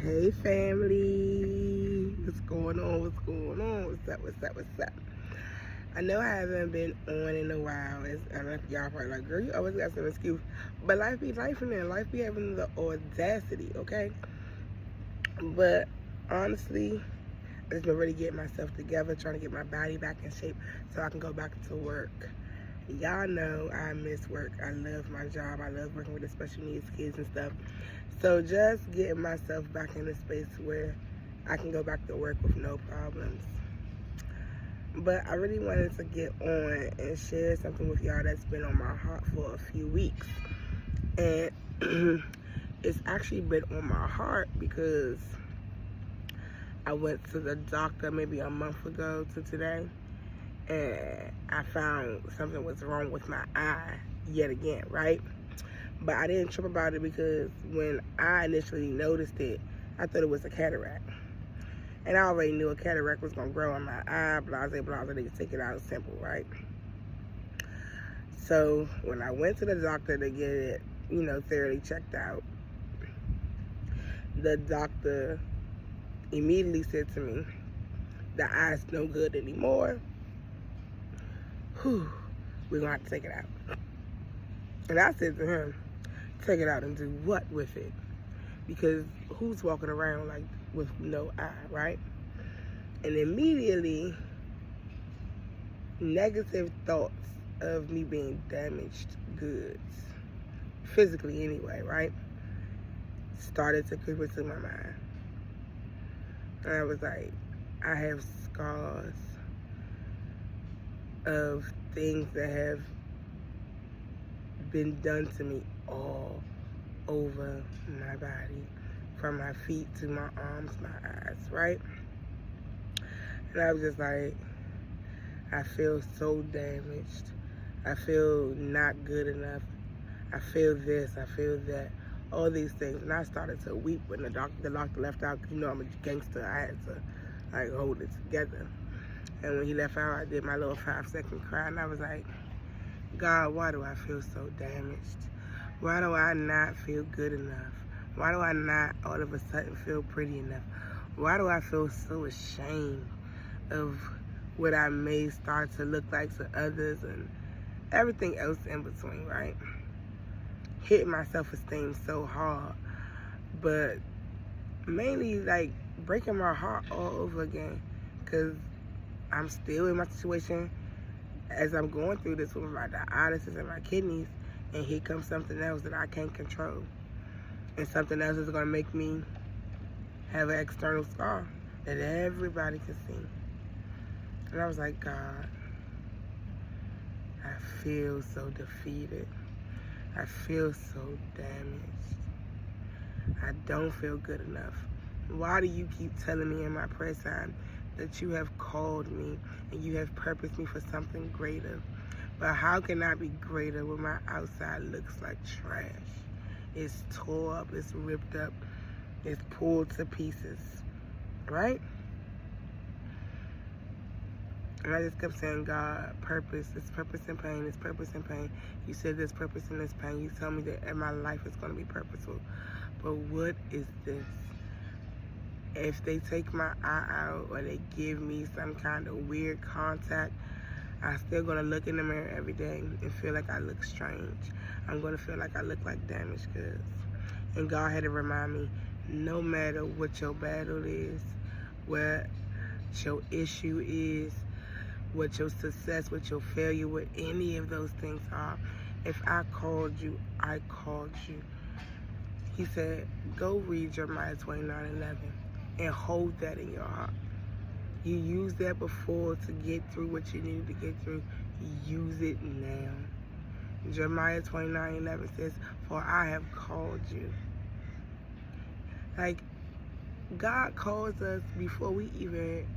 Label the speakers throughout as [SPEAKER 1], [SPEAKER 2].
[SPEAKER 1] Hey family, what's going on? What's going on? What's up? What's up? What's up? I know I haven't been on in a while. I don't know if y'all probably like, girl, you always got some excuse. But life be life and then life be having the audacity, okay? But honestly, I just been really getting myself together, trying to get my body back in shape so I can go back to work. Y'all know I miss work. I love my job. I love working with the special needs kids and stuff. So just getting myself back in a space where I can go back to work with no problems. But I really wanted to get on and share something with y'all that's been on my heart for a few weeks. And it's actually been on my heart because I went to the doctor maybe a month ago to today, and I found something was wrong with my eye yet again, right? But I didn't trip about it because when I initially noticed it, I thought it was a cataract. And I already knew a cataract was going to grow in my eye, blase, blase, they could take it out simple, right? So when I went to the doctor to get it, thoroughly checked out, the doctor immediately said to me, the eye's no good anymore. Whew, we're going to have to take it out. And I said to him, take it out and do what with it? Because who's walking around like with no eye, right? And immediately, negative thoughts of me being damaged goods, physically anyway, right, started to creep into my mind. And I was like, I have scars of things that have been done to me all over my body, from my feet to my arms, my eyes, right? And I was just like, I feel so damaged. I feel not good enough. I feel this, I feel that, all these things. And I started to weep when the doctor left out. I'm a gangster. I had to like hold it together. And when he left out, I did my little 5-second cry. And I was like, God, why do I feel so damaged? Why do I not feel good enough? Why do I not all of a sudden feel pretty enough? Why do I feel so ashamed of what I may start to look like to others and everything else in between, right? Hitting my self-esteem so hard, but mainly like breaking my heart all over again, because I'm still in my situation as I'm going through this with my dialysis and my kidneys, and here comes something else that I can't control, and something else is going to make me have an external scar that everybody can see. And I was like, God, I feel so defeated. I feel so damaged. I don't feel good enough. Why do you keep telling me in my prayer time that you have called me and you have purposed me for something greater? But how can I be greater when my outside looks like trash? It's tore up, it's ripped up, it's pulled to pieces, right? And I just kept saying, God, purpose, it's purpose in pain, it's purpose in pain. You said there's purpose in this pain. You tell me that my life is going to be purposeful. But what is this? If they take my eye out or they give me some kind of weird contact, I'm still going to look in the mirror every day and feel like I look strange. I'm going to feel like I look like damaged goods. And God had to remind me, no matter what your battle is, what your issue is, what your success, what your failure, what any of those things are, if I called you, I called you. He said, go read Jeremiah 29:11 and hold that in your heart. You used that before to get through what you needed to get through. Use it now. Jeremiah 29:11 says, for I have called you. Like, God calls us before we even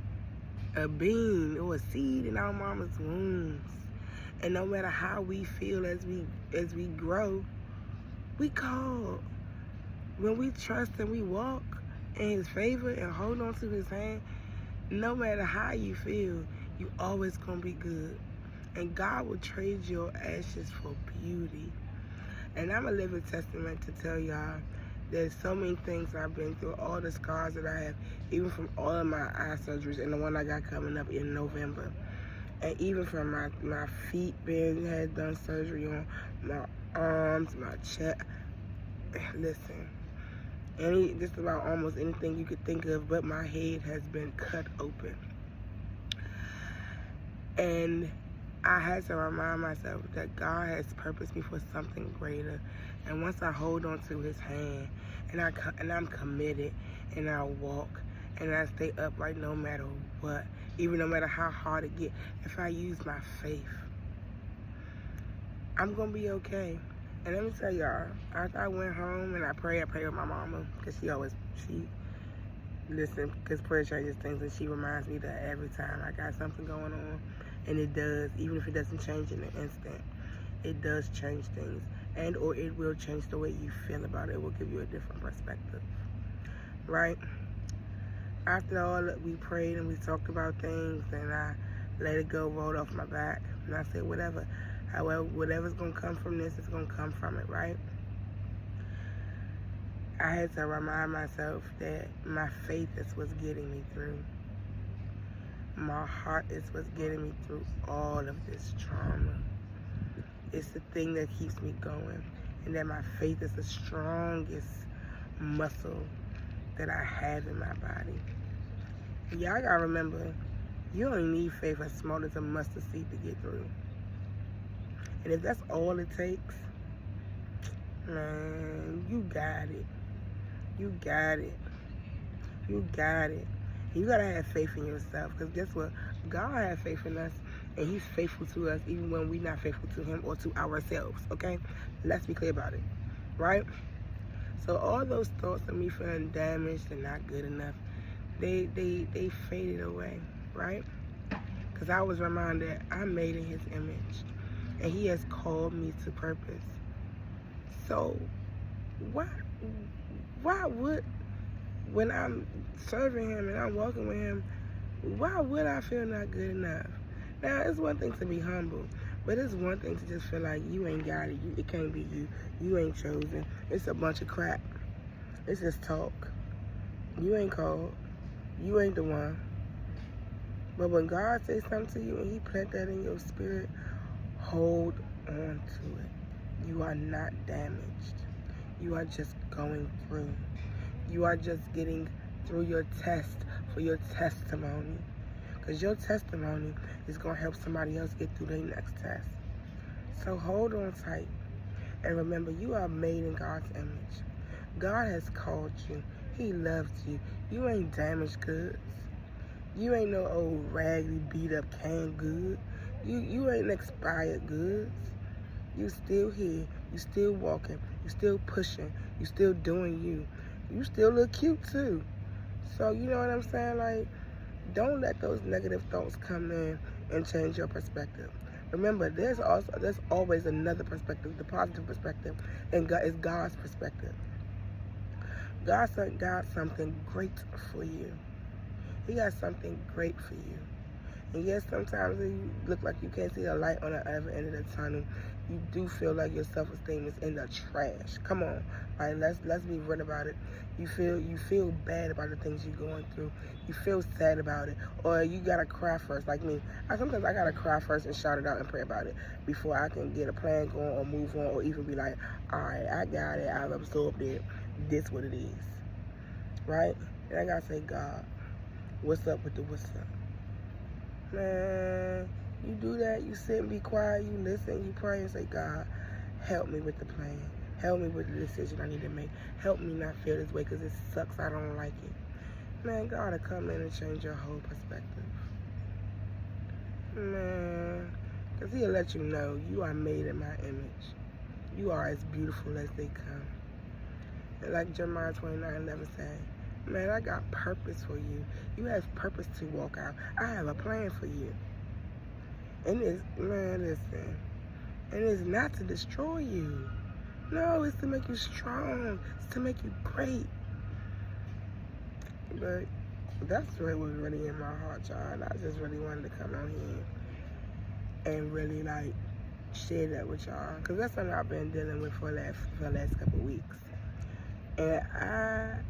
[SPEAKER 1] a bean or a seed in our mama's wombs. And no matter how we feel as we grow, we call. When we trust and we walk in his favor and hold on to his hand, no matter how you feel, you always gonna be good. And God will trade your ashes for beauty. And I'm a living testament to tell y'all There's so many things I've been through, all the scars that I have, even from all of my eye surgeries and the one I got coming up in November. And even from my feet being had done surgery on, my arms, my chest. Listen, just about almost anything you could think of, but my head has been cut open. And I had to remind myself that God has purposed me for something greater. And once I hold on to his hand and I'm committed and I walk and I stay upright no matter what, even no matter how hard it gets, if I use my faith, I'm going to be okay. And let me tell y'all, after I went home and I prayed with my mama, because she listen, because prayer changes things, and she reminds me that every time I got something going on, and it does, even if it doesn't change in an instant, it does change things, and or it will change the way you feel about it. It will give you a different perspective, right? After all that, we prayed and we talked about things, and I let it go, rolled off my back, and I said, whatever's gonna come from this is gonna come from it, right? I had to remind myself that my faith is what's getting me through. My heart is what's getting me through all of this trauma. It's the thing that keeps me going, and that my faith is the strongest muscle that I have in my body. Y'all gotta remember, you only need faith as small as a mustard seed to get through. And if that's all it takes, man, you got it. You got it. You got it. You gotta have faith in yourself, because guess what? God has faith in us, and he's faithful to us even when we're not faithful to him or to ourselves, okay? Let's be clear about it, right? So all those thoughts of me feeling damaged and not good enough, they faded away, right? Because I was reminded I'm made in his image, and he has called me to purpose. So why would, when I'm serving him and I'm walking with him, why would I feel not good enough? Now, it's one thing to be humble, but it's one thing to just feel like you ain't got it. It can't be you. You ain't chosen. It's a bunch of crap. It's just talk. You ain't called. You ain't the one. But when God says something to you and he plant that in your spirit, hold on to it. You are not damaged. You are just going through. You are just getting through your test for your testimony. Because your testimony is going to help somebody else get through their next test. So hold on tight. And remember, you are made in God's image. God has called you. He loves you. You ain't damaged goods. You ain't no old raggedy, beat up canned good. You ain't expired goods. You still here. You still walking. You still pushing. You still doing you. You still look cute too. So you know what I'm saying? Like, don't let those negative thoughts come in and change your perspective. Remember, there's always another perspective, the positive perspective, and God is God's perspective. God got something great for you. He got something great for you. And yes, sometimes you look like you can't see the light on the other end of the tunnel. You do feel like your self-esteem is in the trash. Come on, right? Let's be real about it. You feel bad about the things you're going through. You feel sad about it, or you gotta cry first, like me. Sometimes I gotta cry first and shout it out and pray about it before I can get a plan going or move on, or even be like, all right, I got it. I've absorbed it. This what it is, right? And I gotta say, God, what's up with the what's up? Man, you do that, you sit and be quiet, you listen, you pray and say, God, help me with the plan. Help me with the decision I need to make. Help me not feel this way because it sucks, I don't like it. Man, God will come in and change your whole perspective. Man, because he'll let you know you are made in my image. You are as beautiful as they come. And like Jeremiah 29:11 said, man, I got purpose for you. You have purpose to walk out. I have a plan for you. And it's, man, listen. And it's not to destroy you. No, it's to make you strong. It's to make you great. But that's what was really in my heart, y'all. And I just really wanted to come on here and really, like, share that with y'all. Because that's something I've been dealing with for the last couple of weeks. And I